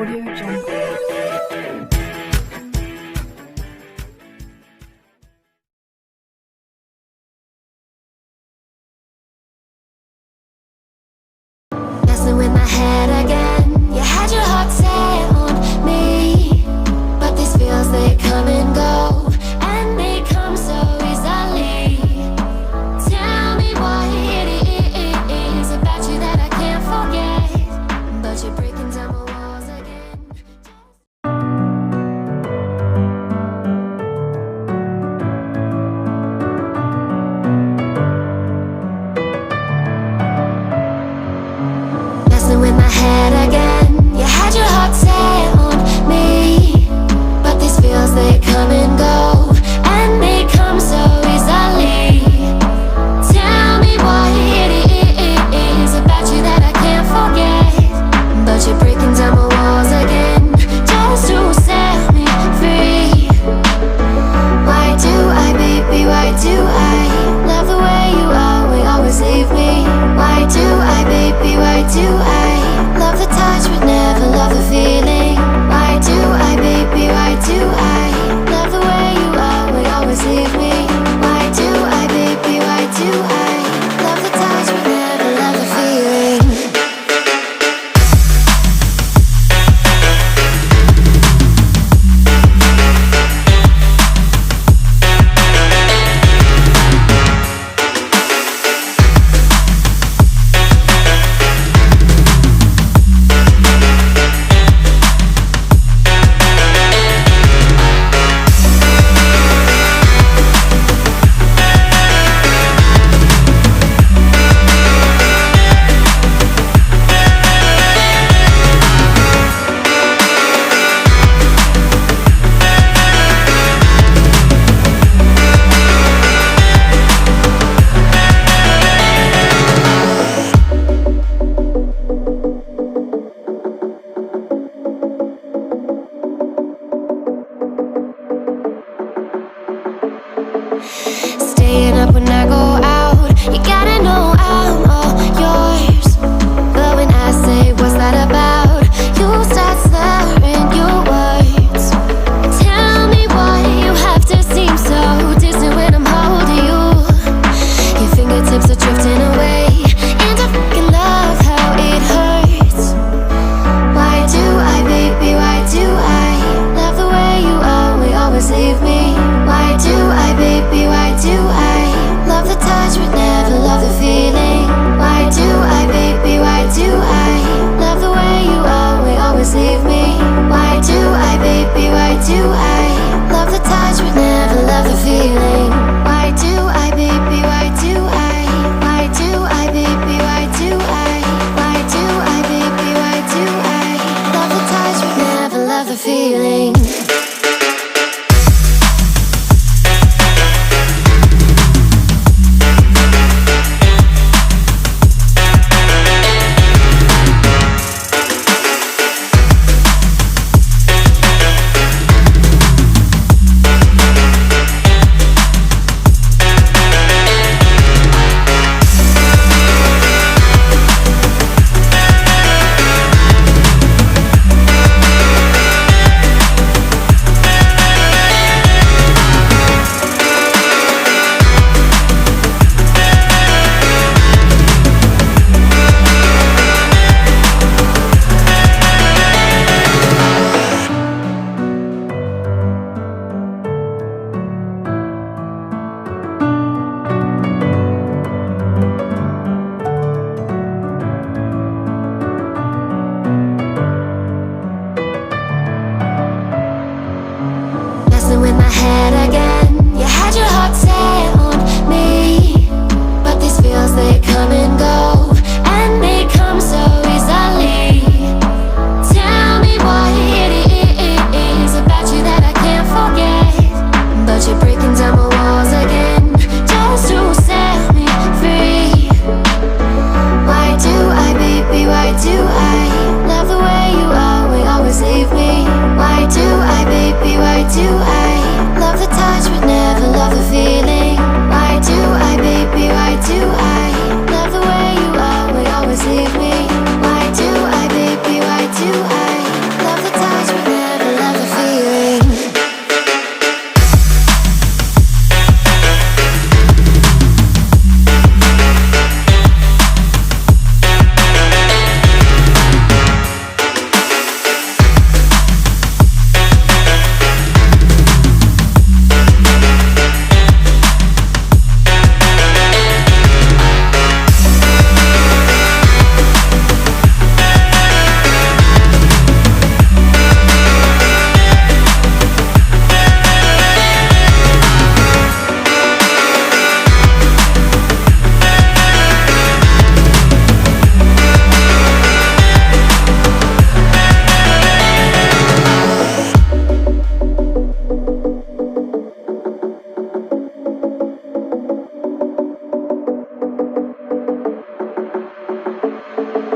Messing with my head again. You had your heart set on me, but these feels, they come and go, and they come so easily. Tell me what it is about you that I can't forget, but you're breaking down my walls again. Messing with my head again. You had your heart set on me, but these feels, they come and go, and they come so easily. Tell me what it is about you that I can't forget, but you're breaking down my walls again, just to set me free. Why do I, baby, why do I love the way you always leave me? Why do I, baby, why do I love the touch but never love the feeling? Why do I, baby, why do I love the way you always leave me? Why do I, baby, why do I love the touch but never love the feeling? Staying up when I go out, you gotta know I'm all yours. But when I say what's that about, you start slurring your words. Tell me why you have to seem so distant when I'm holding you. Your fingertips are drifting away, and I fucking love how it hurts. Why do I, baby, why do I love the way you always leave me? Why do I, baby, why do I love the touch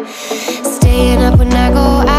Staying up when I go